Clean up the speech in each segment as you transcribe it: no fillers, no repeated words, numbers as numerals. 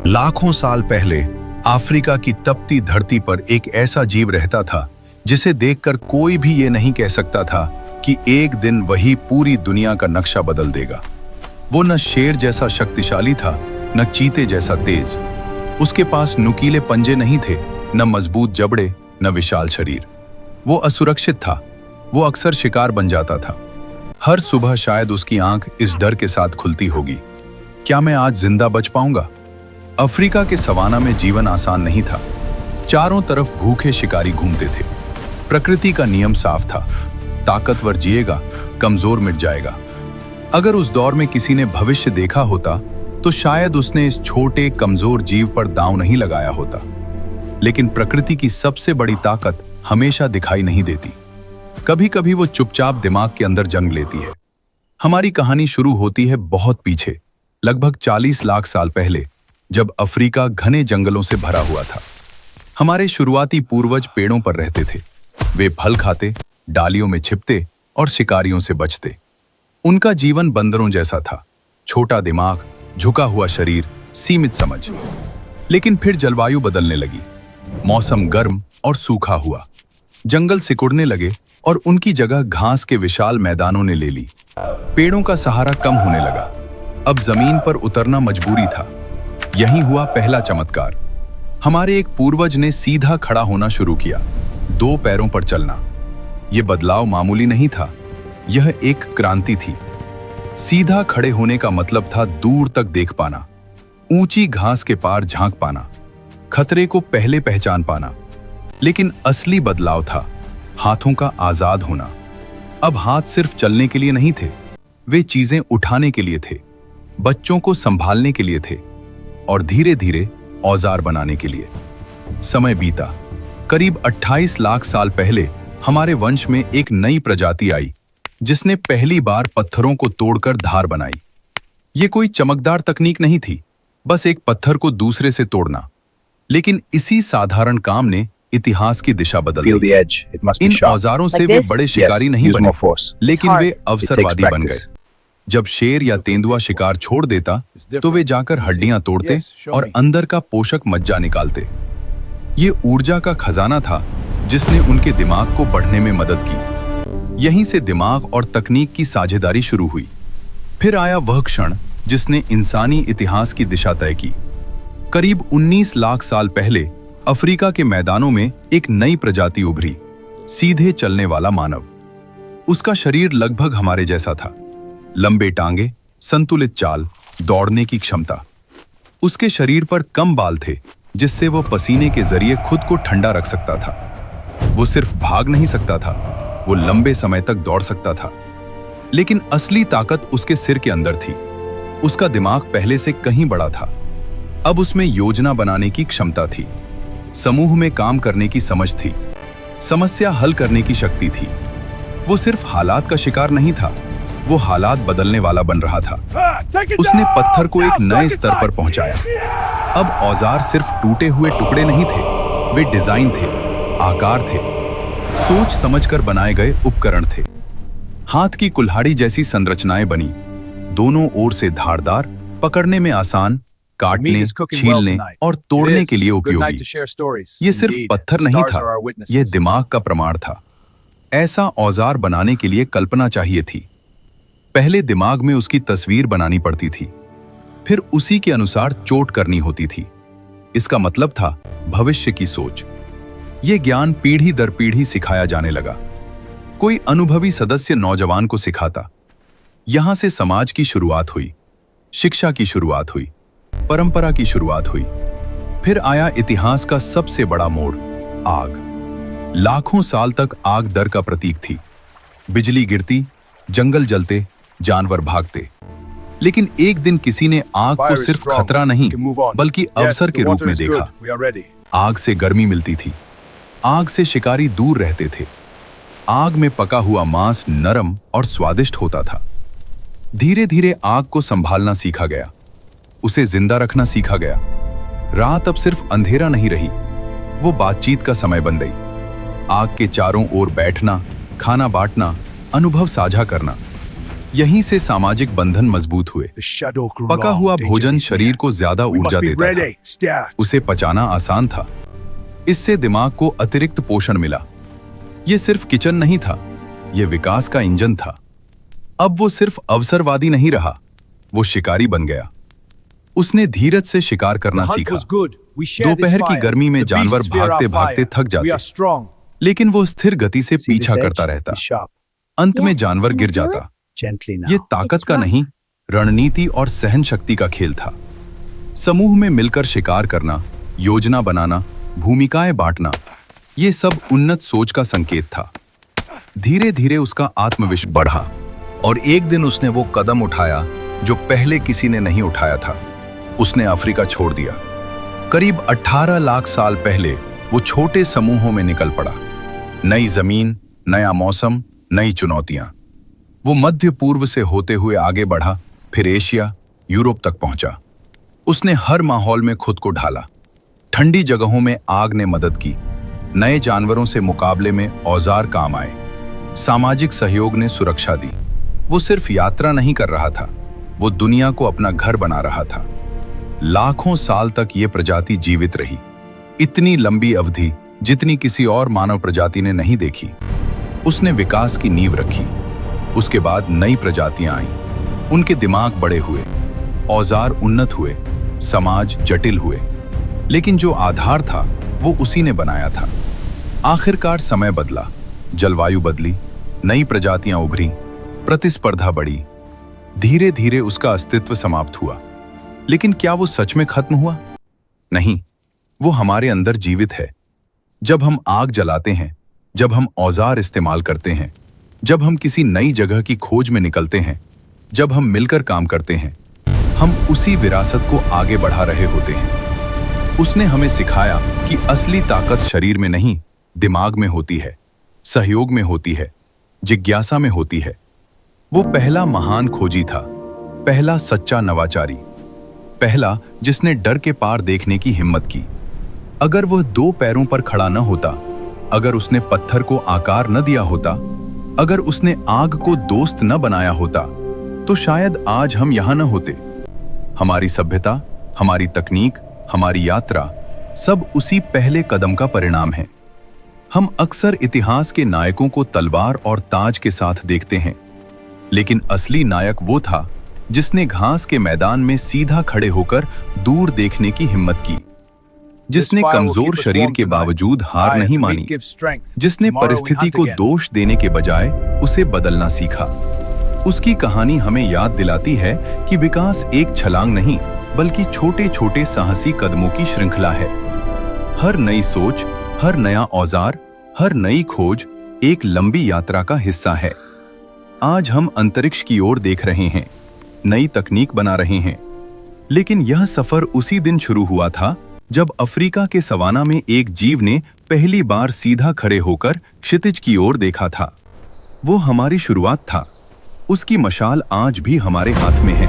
लाखों साल पहले अफ्रीका की तपती धरती पर एक ऐसा जीव रहता था जिसे देखकर कोई भी ये नहीं कह सकता था कि एक दिन वही पूरी दुनिया का नक्शा बदल देगा। वो न शेर जैसा शक्तिशाली था, न चीते जैसा तेज। उसके पास नुकीले पंजे नहीं थे, न मजबूत जबड़े, न विशाल शरीर। वो असुरक्षित था, वो अक्सर शिकार बन जाता था। हर सुबह शायद उसकी आंख इस डर के साथ खुलती होगी, क्या मैं आज जिंदा बच पाऊंगा? अफ्रीका के सवाना में जीवन आसान नहीं था। चारों तरफ भूखे शिकारी घूमते थे। प्रकृति का नियम साफ था, ताकतवर जिएगा, कमजोर मिट जाएगा। अगर उस दौर में किसी ने भविष्य देखा होता तो शायद उसने इस छोटे कमजोर जीव पर दांव नहीं लगाया होता। लेकिन प्रकृति की सबसे बड़ी ताकत हमेशा दिखाई नहीं देती। कभी कभी वो चुपचाप दिमाग के अंदर जंग लेती है। हमारी कहानी शुरू होती है बहुत पीछे, लगभग 40 लाख साल पहले, जब अफ्रीका घने जंगलों से भरा हुआ था। हमारे शुरुआती पूर्वज पेड़ों पर रहते थे। वे फल खाते, डालियों में छिपते और शिकारियों से बचते। उनका जीवन बंदरों जैसा था, छोटा दिमाग, झुका हुआ शरीर, सीमित समझ। लेकिन फिर जलवायु बदलने लगी। मौसम गर्म और सूखा हुआ। जंगल सिकुड़ने लगे और उनकी जगह घास के विशाल मैदानों ने ले ली। पेड़ों का सहारा कम होने लगा। अब जमीन पर उतरना मजबूरी था। यही हुआ पहला चमत्कार। हमारे एक पूर्वज ने सीधा खड़ा होना शुरू किया, 2 पैरों पर चलना। यह बदलाव मामूली नहीं था, यह एक क्रांति थी। सीधा खड़े होने का मतलब था दूर तक देख पाना, ऊंची घास के पार झांक पाना, खतरे को पहले पहचान पाना। लेकिन असली बदलाव था हाथों का आजाद होना। अब हाथ सिर्फ चलने के लिए नहीं थे, वे चीजें उठाने के लिए थे, बच्चों को संभालने के लिए थे और धीरे धीरे औजार बनाने के लिए। समय बीता। करीब 28 लाख साल पहले हमारे वंश में एक नई प्रजाति आई जिसने पहली बार पत्थरों को तोड़कर धार बनाई। ये कोई चमकदार तकनीक नहीं थी, बस एक पत्थर को दूसरे से तोड़ना। लेकिन इसी साधारण काम ने इतिहास की दिशा बदल दी। इन औजारों से वे बड़े शिकारी नहीं बने, लेकिन वे अवसरवादी बन गए। जब शेर या तेंदुआ शिकार छोड़ देता तो वे जाकर हड्डियां तोड़ते और अंदर का पोषक मज्जा निकालते। ये ऊर्जा का खजाना था जिसने उनके दिमाग को बढ़ने में मदद की। यहीं से दिमाग और तकनीक की साझेदारी शुरू हुई। फिर आया वह क्षण जिसने इंसानी इतिहास की दिशा तय की। करीब 19 लाख साल पहले अफ्रीका के मैदानों में एक नई प्रजाति उभरी, सीधे चलने वाला मानव। उसका शरीर लगभग हमारे जैसा था, लंबे टांगे, संतुलित चाल, दौड़ने की क्षमता। उसके शरीर पर कम बाल थे जिससे वो पसीने के जरिए खुद को ठंडा रख सकता था। वो सिर्फ भाग नहीं सकता था, वो लंबे समय तक दौड़ सकता था। लेकिन असली ताकत उसके सिर के अंदर थी। उसका दिमाग पहले से कहीं बड़ा था। अब उसमें योजना बनाने की क्षमता थी, समूह में काम करने की समझ थी, समस्या हल करने की शक्ति थी। वो सिर्फ हालात का शिकार नहीं था, वो हालात बदलने वाला बन रहा था। उसने पत्थर को एक नए स्तर पर पहुंचाया। अब औजार सिर्फ टूटे हुए टुकड़े नहीं थे, वे डिजाइन थे, आकार थे, सोच समझकर बनाए गए उपकरण थे। हाथ की कुल्हाड़ी जैसी संरचनाएं बनी, दोनों ओर से धारदार, पकड़ने में आसान, काटने, छीलने और तोड़ने के लिए उपयोगी। ये सिर्फ पत्थर नहीं था, यह दिमाग का प्रमाण था। ऐसा औजार बनाने के लिए कल्पना चाहिए थी। पहले दिमाग में उसकी तस्वीर बनानी पड़ती थी, फिर उसी के अनुसार चोट करनी होती थी। इसका मतलब था भविष्य की सोच। यह ज्ञान पीढ़ी दर पीढ़ी सिखाया जाने लगा। कोई अनुभवी सदस्य नौजवान को सिखाता। यहां से समाज की शुरुआत हुई, शिक्षा की शुरुआत हुई, परंपरा की शुरुआत हुई। फिर आया इतिहास का सबसे बड़ा मोड़, आग। लाखों साल तक आग डर का प्रतीक थी। बिजली गिरती, जंगल जलते, जानवर भागते। लेकिन एक दिन किसी ने आग को सिर्फ खतरा नहीं बल्कि अवसर के रूप में देखा। आग से गर्मी मिलती थी, आग से शिकारी दूर रहते थे, आग में पका हुआ मांस नरम और स्वादिष्ट होता था। धीरे धीरे आग को संभालना सीखा गया, उसे जिंदा रखना सीखा गया। रात अब सिर्फ अंधेरा नहीं रही, वो बातचीत का समय बन गई। आग के चारों ओर बैठना, खाना बांटना, अनुभव साझा करना। यहीं से सामाजिक बंधन मजबूत हुए। पका हुआ भोजन शरीर को ज्यादा ऊर्जा देता था, उसे पचाना आसान था। इससे दिमाग को अतिरिक्त पोषण मिला। यह सिर्फ किचन नहीं था, यह विकास का इंजन था। अब वो सिर्फ अवसरवादी नहीं रहा, वो शिकारी बन गया। उसने धीरज से शिकार करना सीखा। दोपहर की गर्मी में जानवर भागते भागते थक जाते, लेकिन वो स्थिर गति से पीछा करता रहता। अंत में जानवर गिर जाता। ये ताकत का नहीं, रणनीति और सहन शक्ति का खेल था। समूह में मिलकर शिकार करना, योजना बनाना, भूमिकाएं बांटना, ये सब उन्नत सोच का संकेत था। धीरे धीरे उसका आत्मविश्वास बढ़ा और एक दिन उसने वो कदम उठाया जो पहले किसी ने नहीं उठाया था। उसने अफ्रीका छोड़ दिया। करीब 18 लाख साल पहले वो छोटे समूहों में निकल पड़ा। नई जमीन, नया मौसम, नई चुनौतियां। वो मध्य पूर्व से होते हुए आगे बढ़ा, फिर एशिया, यूरोप तक पहुंचा। उसने हर माहौल में खुद को ढाला। ठंडी जगहों में आग ने मदद की, नए जानवरों से मुकाबले में औजार काम आए, सामाजिक सहयोग ने सुरक्षा दी। वो सिर्फ यात्रा नहीं कर रहा था, वो दुनिया को अपना घर बना रहा था। लाखों साल तक ये प्रजाति जीवित रही, इतनी लंबी अवधि जितनी किसी और मानव प्रजाति ने नहीं देखी। उसने विकास की नींव रखी। उसके बाद नई प्रजातियां आईं, उनके दिमाग बड़े हुए, औजार उन्नत हुए, समाज जटिल हुए, लेकिन जो आधार था वो उसी ने बनाया था। आखिरकार समय बदला, जलवायु बदली, नई प्रजातियां उभरी, प्रतिस्पर्धा बढ़ी। धीरे धीरे उसका अस्तित्व समाप्त हुआ। लेकिन क्या वो सच में खत्म हुआ? नहीं, वो हमारे अंदर जीवित है। जब हम आग जलाते हैं, जब हम औजार इस्तेमाल करते हैं, जब हम किसी नई जगह की खोज में निकलते हैं, जब हम मिलकर काम करते हैं, हम उसी विरासत को आगे बढ़ा रहे होते हैं। उसने हमें सिखाया कि असली ताकत शरीर में नहीं, दिमाग में होती है, सहयोग में होती है, जिज्ञासा में होती है। वो पहला महान खोजी था, पहला सच्चा नवाचारी, पहला जिसने डर के पार देखने की हिम्मत की। अगर वह 2 पैरों पर खड़ा न होता, अगर उसने पत्थर को आकार न दिया होता, अगर उसने आग को दोस्त न बनाया होता, तो शायद आज हम यहां न होते। हमारी सभ्यता, हमारी तकनीक, हमारी यात्रा, सब उसी पहले कदम का परिणाम है। हम अक्सर इतिहास के नायकों को तलवार और ताज के साथ देखते हैं, लेकिन असली नायक वो था जिसने घास के मैदान में सीधा खड़े होकर दूर देखने की हिम्मत की, जिसने कमजोर शरीर के बावजूद हार नहीं मानी, जिसने परिस्थिति को दोष देने के बजाय उसे बदलना सीखा। उसकी कहानी हमें याद दिलाती है कि विकास एक छलांग नहीं, बल्कि छोटे छोटे साहसी कदमों की श्रृंखला है। हर नई सोच, हर नया औजार, हर नई खोज एक लंबी यात्रा का हिस्सा है। आज हम अंतरिक्ष की ओर देख रहे हैं, नई तकनीक बना रहे हैं, लेकिन यह सफर उसी दिन शुरू हुआ था जब अफ्रीका के सवाना में एक जीव ने पहली बार सीधा खड़े होकर क्षितिज की ओर देखा था। वो हमारी शुरुआत था। उसकी मशाल आज भी हमारे हाथ में है।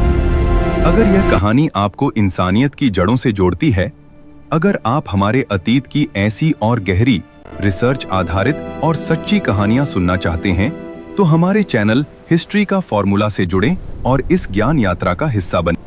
अगर यह कहानी आपको इंसानियत की जड़ों से जोड़ती है, अगर आप हमारे अतीत की ऐसी और गहरी, रिसर्च आधारित और सच्ची कहानियां सुनना चाहते हैं, तो हमारे चैनल हिस्ट्री का फॉर्मूला से जुड़ें और इस ज्ञान यात्रा का हिस्सा बनें।